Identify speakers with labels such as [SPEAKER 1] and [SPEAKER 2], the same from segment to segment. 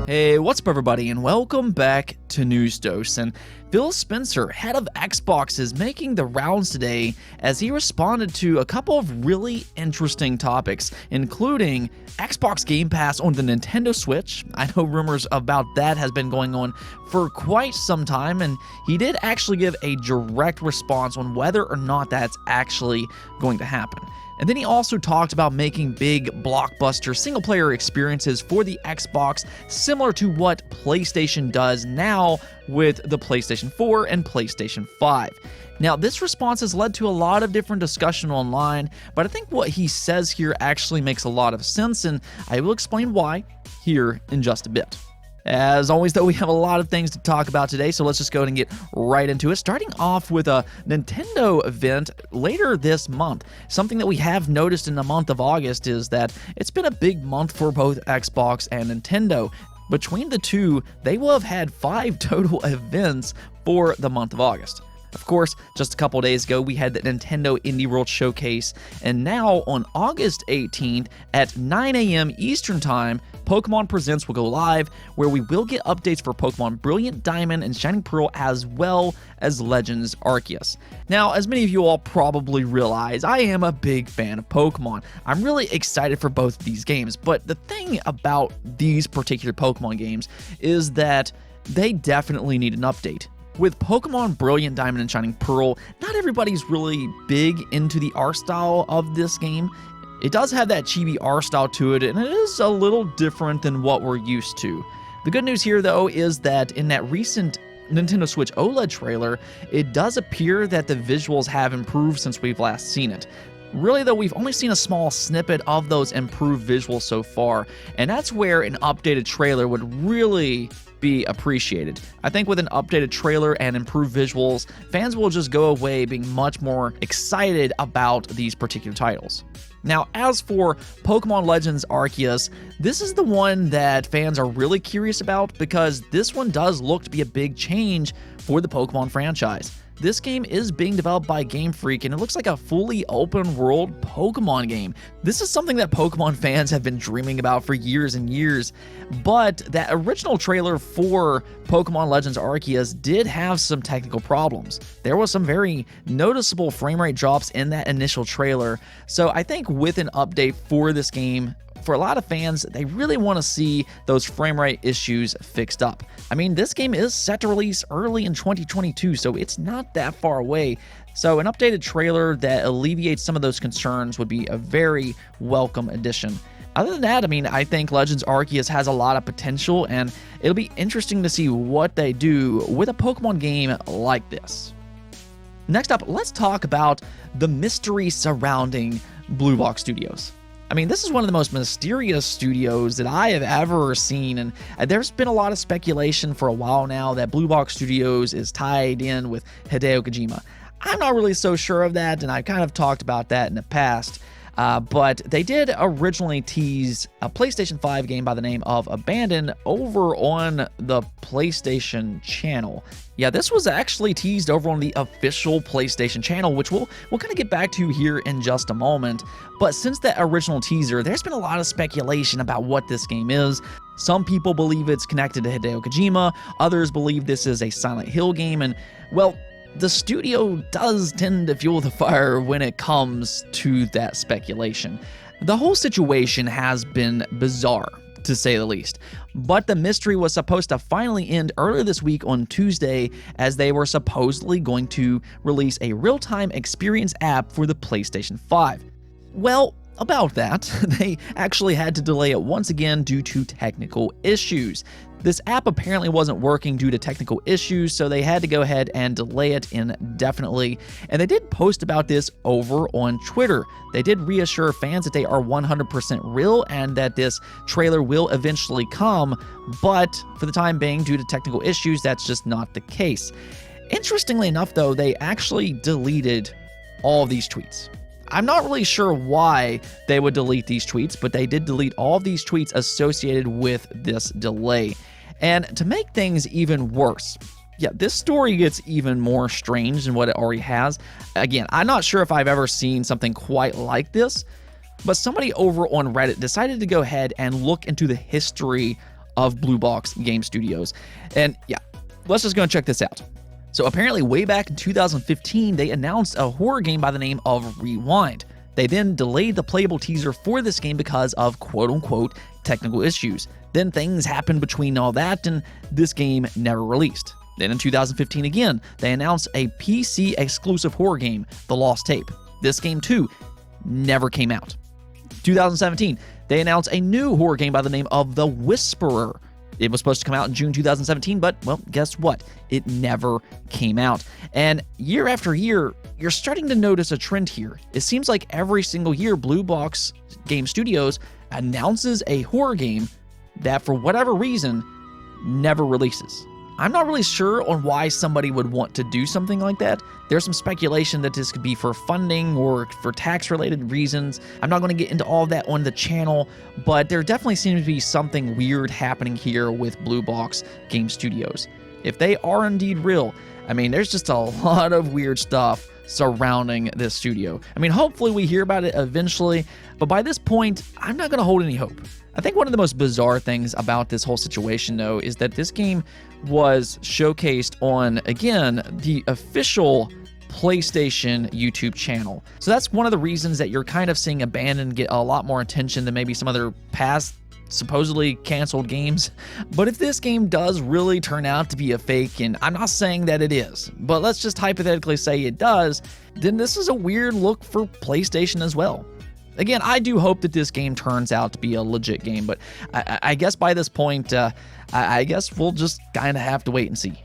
[SPEAKER 1] Hey, what's up everybody, and welcome back to News Dose. And Phil Spencer, head of Xbox, is making the rounds today as he responded to a couple of really interesting topics, including Xbox Game Pass on the Nintendo Switch. I know rumors about that has been going on for quite some time, and he did actually give a direct response on whether or not that's actually going to happen. And then he also talked about making big blockbuster single-player experiences for the Xbox, similar to what PlayStation does now with the PlayStation 4 and PlayStation 5. Now, this response has led to a lot of different discussion online, but I think what he says here actually makes a lot of sense, and I will explain why here in just a bit. As always, though, we have a lot of things to talk about today, so let's just go ahead and get right into it. Starting off with a Nintendo event later this month. Something that we have noticed in the month of August is that it's been a big month for both Xbox and Nintendo. Between the two, they will have had 5 total events for the month of August. Of course, just a couple days ago, we had the Nintendo Indie World Showcase, and now on August 18th at 9 a.m. Eastern Time, Pokemon Presents will go live, where we will get updates for Pokemon Brilliant Diamond and Shining Pearl, as well as Legends Arceus. Now, as many of you all probably realize, I am a big fan of Pokemon. I'm really excited for both of these games, but the thing about these particular Pokemon games is that they definitely need an update. With Pokemon Brilliant Diamond and Shining Pearl, not everybody's really big into the art style of this game. It does have that chibi art style to it, and it is a little different than what we're used to. The good news here, though, is that in that recent Nintendo Switch OLED trailer, it does appear that the visuals have improved since we've last seen it. Really, though, we've only seen a small snippet of those improved visuals so far, and that's where an updated trailer would really be appreciated. I think with an updated trailer and improved visuals, fans will just go away being much more excited about these particular titles. Now, as for Pokemon Legends Arceus, this is the one that fans are really curious about because this one does look to be a big change for the Pokemon franchise. This game is being developed by Game Freak, and it looks like a fully open-world Pokemon game. This is something that Pokemon fans have been dreaming about for years and years, but that original trailer for Pokemon Legends Arceus did have some technical problems. There was some very noticeable frame rate drops in that initial trailer, so I think with an update for this game, for a lot of fans, they really want to see those frame rate issues fixed up. I mean, this game is set to release early in 2022, so it's not that far away. So an updated trailer that alleviates some of those concerns would be a very welcome addition. Other than that, I mean, I think Legends Arceus has a lot of potential, and it'll be interesting to see what they do with a Pokemon game like this. Next up, let's talk about the mystery surrounding Blue Box Studios. I mean, this is one of the most mysterious studios that I have ever seen, and there's been a lot of speculation for a while now that Blue Box Studios is tied in with Hideo Kojima. I'm not really so sure of that, and I've kind of talked about that in the past. But they did originally tease a PlayStation 5 game by the name of Abandon over on the PlayStation channel. Yeah, this was actually teased over on the official PlayStation channel, which we'll kind of get back to here in just a moment. But since that original teaser, there's been a lot of speculation about what this game is. Some people believe it's connected to Hideo Kojima, others believe this is a Silent Hill game, and, well, the studio does tend to fuel the fire when it comes to that speculation. The whole situation has been bizarre, to say the least. But the mystery was supposed to finally end earlier this week on Tuesday, as they were supposedly going to release a real-time experience app for the PlayStation 5. Well, about that, they actually had to delay it once again due to technical issues. This app apparently wasn't working due to technical issues, so they had to go ahead and delay it indefinitely. And they did post about this over on Twitter. They did reassure fans that they are 100% real and that this trailer will eventually come, but for the time being, due to technical issues, that's just not the case. Interestingly enough, though, they actually deleted all of these tweets. I'm not really sure why they would delete these tweets, but they did delete all of these tweets associated with this delay. And to make things even worse, yeah, this story gets even more strange than what it already has. Again, I'm not sure if I've ever seen something quite like this, but somebody over on Reddit decided to go ahead and look into the history of Blue Box Game Studios. And yeah, let's just go and check this out. So apparently way back in 2015, they announced a horror game by the name of Rewind. They then delayed the playable teaser for this game because of quote-unquote technical issues. Then things happened between all that, and this game never released. Then in 2015 again, they announced a PC-exclusive horror game, The Lost Tape. This game too never came out. 2017, they announced a new horror game by the name of The Whisperer. It was supposed to come out in June 2017, but, well, guess what? It never came out. And year after year, you're starting to notice a trend here. It seems like every single year, Blue Box Game Studios announces a horror game that, for whatever reason, never releases. I'm not really sure on why somebody would want to do something like that. There's some speculation that this could be for funding or for tax-related reasons. I'm not going to get into all of that on the channel, but there definitely seems to be something weird happening here with Blue Box Game Studios. If they are indeed real, I mean, there's just a lot of weird stuff surrounding this studio. I mean, hopefully we hear about it eventually, but by this point, I'm not going to hold any hope. I think one of the most bizarre things about this whole situation, though, is that this game was showcased on, again, the official PlayStation YouTube channel. So that's one of the reasons that you're kind of seeing Abandon get a lot more attention than maybe some other past supposedly canceled games. But if this game does really turn out to be a fake, and I'm not saying that it is, but let's just hypothetically say it does, then this is a weird look for PlayStation as well. Again, I do hope that this game turns out to be a legit game, but I guess by this point, I guess we'll just kind of have to wait and see.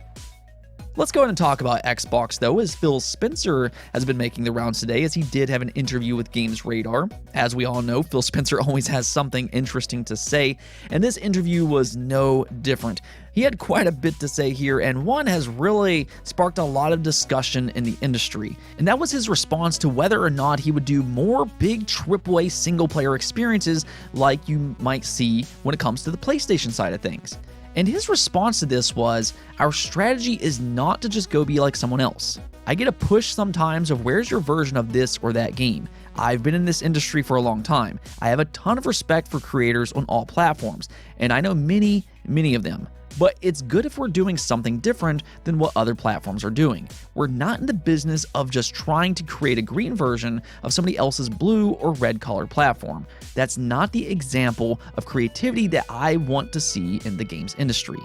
[SPEAKER 1] Let's go ahead and talk about Xbox, though, as Phil Spencer has been making the rounds today, as he did have an interview with Games Radar. As we all know, Phil Spencer always has something interesting to say, and this interview was no different. He had quite a bit to say here, and one has really sparked a lot of discussion in the industry, and that was his response to whether or not he would do more big AAA single-player experiences like you might see when it comes to the PlayStation side of things. And his response to this was, our strategy is not to just go be like someone else. I get a push sometimes of where's your version of this or that game. I've been in this industry for a long time. I have a ton of respect for creators on all platforms, and I know many of them. But it's good if we're doing something different than what other platforms are doing. We're not in the business of just trying to create a green version of somebody else's blue or red colored platform. That's not the example of creativity that I want to see in the games industry.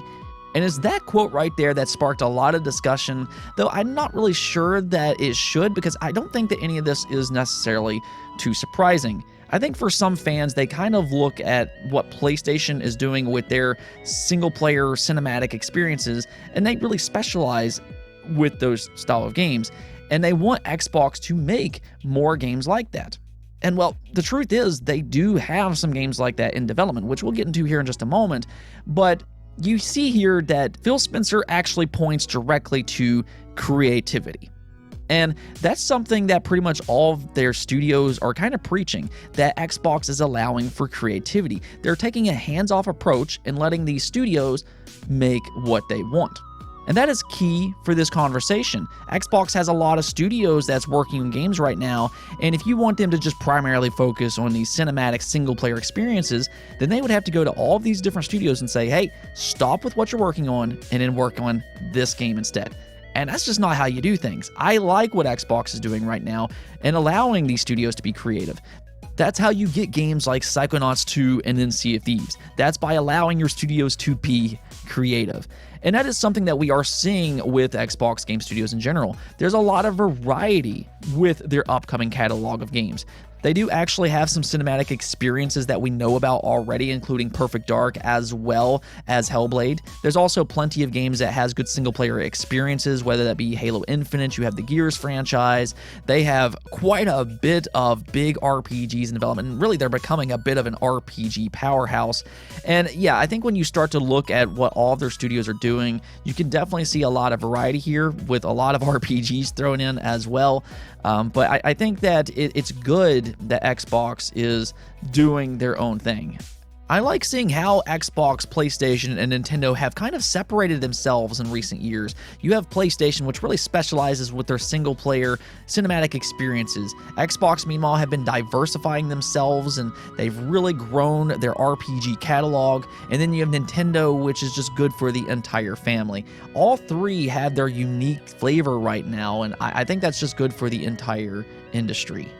[SPEAKER 1] And it's that quote right there that sparked a lot of discussion, though I'm not really sure that it should, because I don't think that any of this is necessarily too surprising. I think for some fans, they kind of look at what PlayStation is doing with their single-player cinematic experiences, and they really specialize with those style of games, and they want Xbox to make more games like that. And well, the truth is, they do have some games like that in development, which we'll get into here in just a moment, but you see here that Phil Spencer actually points directly to creativity. And that's something that pretty much all of their studios are kind of preaching, that Xbox is allowing for creativity. They're taking a hands-off approach and letting these studios make what they want. And that is key for this conversation. Xbox has a lot of studios that's working on games right now, and if you want them to just primarily focus on these cinematic single-player experiences, then they would have to go to all of these different studios and say, hey, stop with what you're working on and then work on this game instead. And that's just not how you do things. I like what Xbox is doing right now and allowing these studios to be creative. That's how you get games like Psychonauts 2 and then Sea of Thieves. That's by allowing your studios to be creative. And that is something that we are seeing with Xbox Game Studios in general. There's a lot of variety with their upcoming catalog of games. They do actually have some cinematic experiences that we know about already, including Perfect Dark as well as Hellblade. There's also plenty of games that has good single-player experiences, whether that be Halo Infinite, you have the Gears franchise. They have quite a bit of big RPGs in development, and really they're becoming a bit of an RPG powerhouse. And yeah, I think when you start to look at what all of their studios are doing, you can definitely see a lot of variety here with a lot of RPGs thrown in as well. But I think that it's good that Xbox is doing their own thing. I like seeing how Xbox, PlayStation, and Nintendo have kind of separated themselves in recent years. You have PlayStation, which really specializes with their single-player cinematic experiences. Xbox, meanwhile, have been diversifying themselves, and they've really grown their RPG catalog. And then you have Nintendo, which is just good for the entire family. All three have their unique flavor right now, and I think that's just good for the entire industry.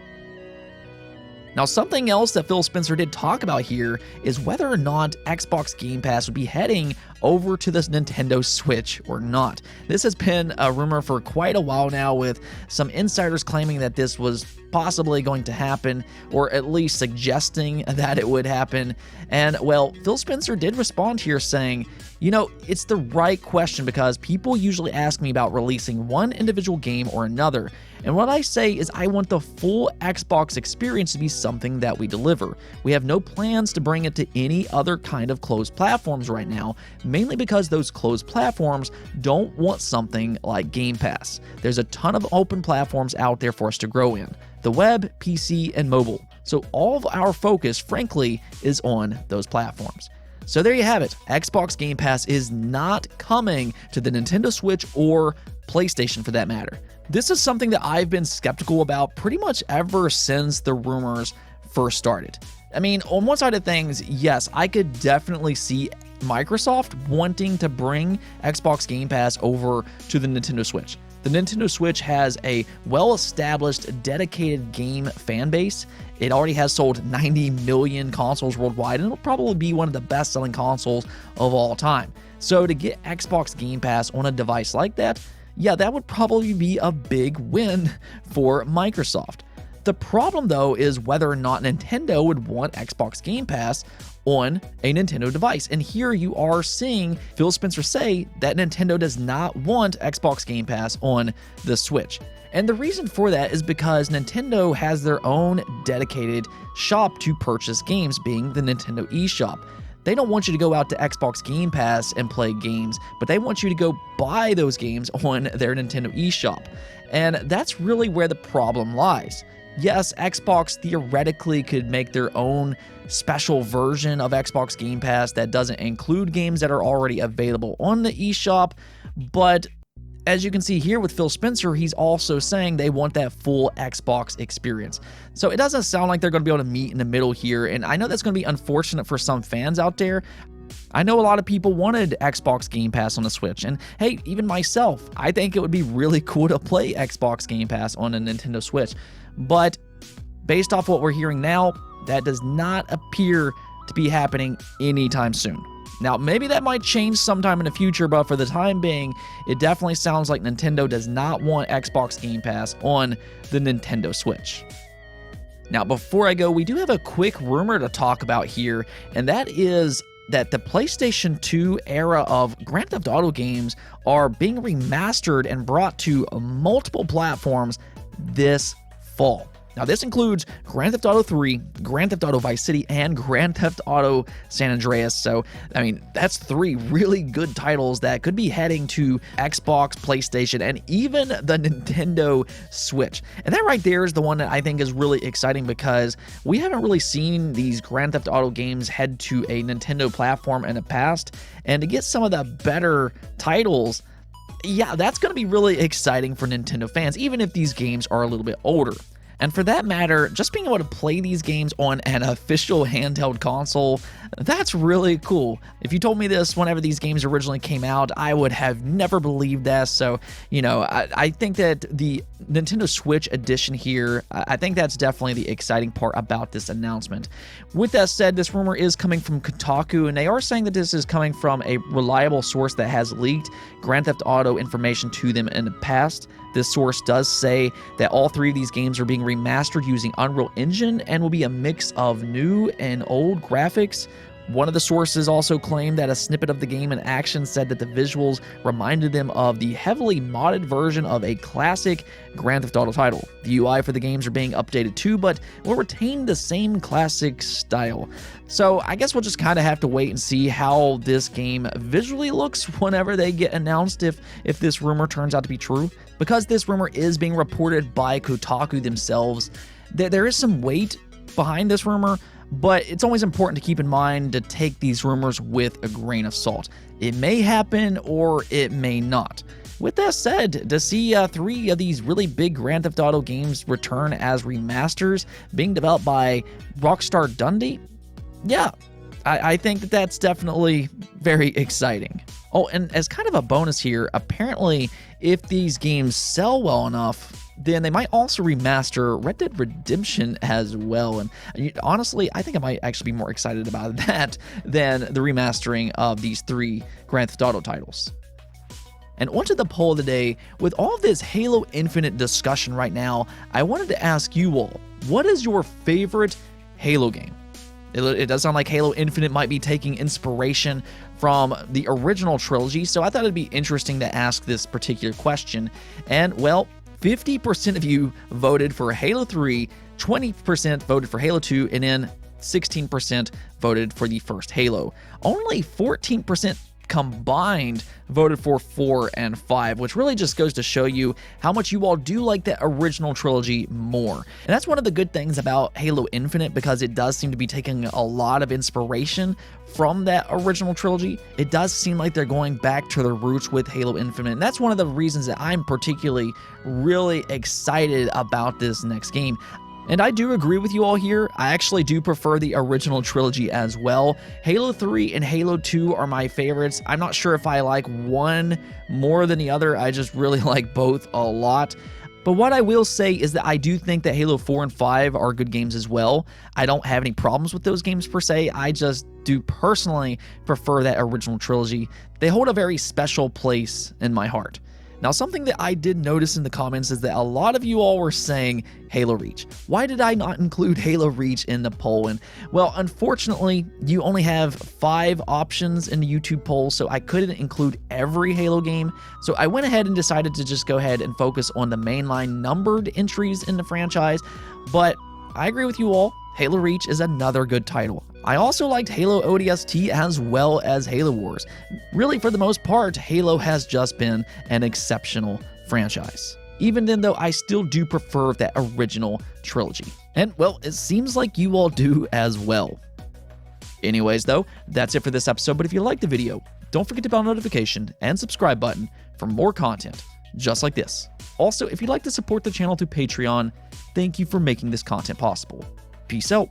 [SPEAKER 1] Now, something else that Phil Spencer did talk about here is whether or not Xbox Game Pass would be heading over to this Nintendo Switch or not. This has been a rumor for quite a while now, with some insiders claiming that this was possibly going to happen, or at least suggesting that it would happen. And, well, Phil Spencer did respond here saying, you know, it's the right question because people usually ask me about releasing one individual game or another. And what I say is I want the full Xbox experience to be something that we deliver. We have no plans to bring it to any other kind of closed platforms right now, mainly because those closed platforms don't want something like Game Pass. There's a ton of open platforms out there for us to grow in: the web, PC, and mobile. So all of our focus, frankly, is on those platforms. So there you have it. Xbox Game Pass is not coming to the Nintendo Switch or PlayStation for that matter. This is something that I've been skeptical about pretty much ever since the rumors first started. I mean, on one side of things, yes, I could definitely see Microsoft wanting to bring Xbox Game Pass over to the Nintendo Switch. The Nintendo Switch has a well-established, dedicated game fan base. It already has sold 90 million consoles worldwide, and it'll probably be one of the best-selling consoles of all time. So to get Xbox Game Pass on a device like that, yeah, that would probably be a big win for Microsoft. The problem, though, is whether or not Nintendo would want Xbox Game Pass on a Nintendo device. And here you are seeing Phil Spencer say that Nintendo does not want Xbox Game Pass on the Switch. And the reason for that is because Nintendo has their own dedicated shop to purchase games, being the Nintendo eShop. They don't want you to go out to Xbox Game Pass and play games, but they want you to go buy those games on their Nintendo eShop. And that's really where the problem lies. Yes, Xbox theoretically could make their own special version of Xbox Game Pass that doesn't include games that are already available on the eShop, but as you can see here with Phil Spencer, he's also saying they want that full Xbox experience. So it doesn't sound like they're going to be able to meet in the middle here, and I know that's going to be unfortunate for some fans out there. I know a lot of people wanted Xbox Game Pass on the Switch, and hey, even myself, I think it would be really cool to play Xbox Game Pass on a Nintendo Switch. But based off what we're hearing now, that does not appear to be happening anytime soon. Now, maybe that might change sometime in the future, but for the time being, it definitely sounds like Nintendo does not want Xbox Game Pass on the Nintendo Switch. Now, before I go, we do have a quick rumor to talk about here, and that is that the PlayStation 2 era of Grand Theft Auto games are being remastered and brought to multiple platforms this fall. Now, this includes Grand Theft Auto 3, Grand Theft Auto Vice City, and Grand Theft Auto San Andreas. So, I mean, that's three really good titles that could be heading to Xbox, PlayStation, and even the Nintendo Switch. And that right there is the one that I think is really exciting because we haven't really seen these Grand Theft Auto games head to a Nintendo platform in the past. And to get some of the better titles, yeah, that's going to be really exciting for Nintendo fans, even if these games are a little bit older. And for that matter, just being able to play these games on an official handheld console, that's really cool. If you told me this whenever these games originally came out, I would have never believed that. So, you know, I think that the Nintendo Switch edition here, I think that's definitely the exciting part about this announcement. With that said, this rumor is coming from Kotaku, and they are saying that this is coming from a reliable source that has leaked Grand Theft Auto information to them in the past. This source does say that all three of these games are being remastered using Unreal Engine and will be a mix of new and old graphics. One of the sources also claimed that a snippet of the game in action said that the visuals reminded them of the heavily modded version of a classic Grand Theft Auto title. The UI for the games are being updated too, but will retain the same classic style. So I guess we'll just kind of have to wait and see how this game visually looks whenever they get announced, if this rumor turns out to be true. Because this rumor is being reported by Kotaku themselves, there is some weight behind this rumor. but it's always important to keep in mind to take these rumors with a grain of salt. It may happen or it may not. With that said, to see 3 of these really big Grand Theft Auto games return as remasters being developed by Rockstar Dundee, yeah, I think that that's definitely very exciting. Oh, and as kind of a bonus here, apparently if these games sell well enough, then they might also remaster Red Dead Redemption as well. And honestly, I think I might actually be more excited about that than the remastering of these 3 Grand Theft Auto titles. And onto the poll of the day. With all of this Halo Infinite discussion right now, I wanted to ask you all, what is your favorite Halo game? It does sound like Halo Infinite might be taking inspiration from the original trilogy, so I thought it'd be interesting to ask this particular question. And, well, 50% of you voted for Halo 3, 20% voted for Halo 2, and then 16% voted for the first Halo. Only 14% combined voted for 4 and 5, which really just goes to show you how much you all do like that original trilogy more. And that's one of the good things about Halo Infinite, because it does seem to be taking a lot of inspiration from that original trilogy. It does seem like they're going back to their roots with Halo Infinite, and that's one of the reasons that I'm particularly really excited about this next game. And I do agree with you all here. I actually do prefer the original trilogy as well. Halo 3 and Halo 2 are my favorites. I'm not sure if I like one more than the other. I just really like both a lot. But what I will say is that I do think that Halo 4 and 5 are good games as well. I don't have any problems with those games per se. I just do personally prefer that original trilogy. They hold a very special place in my heart. Now, something that I did notice in the comments is that a lot of you all were saying Halo Reach. Why did I not include Halo Reach in the poll? And, well, unfortunately, you only have 5 options in the YouTube poll, so I couldn't include every Halo game. So I went ahead and decided to just go ahead and focus on the mainline numbered entries in the franchise. But I agree with you all. Halo Reach is another good title. I also liked Halo ODST as well as Halo Wars. Really, for the most part, Halo has just been an exceptional franchise. Even then, though, I still do prefer that original trilogy. And, well, it seems like you all do as well. Anyways, though, that's it for this episode, but if you liked the video, don't forget to bell notification and subscribe button for more content just like this. Also, if you'd like to support the channel through Patreon, thank you for making this content possible. Peace out.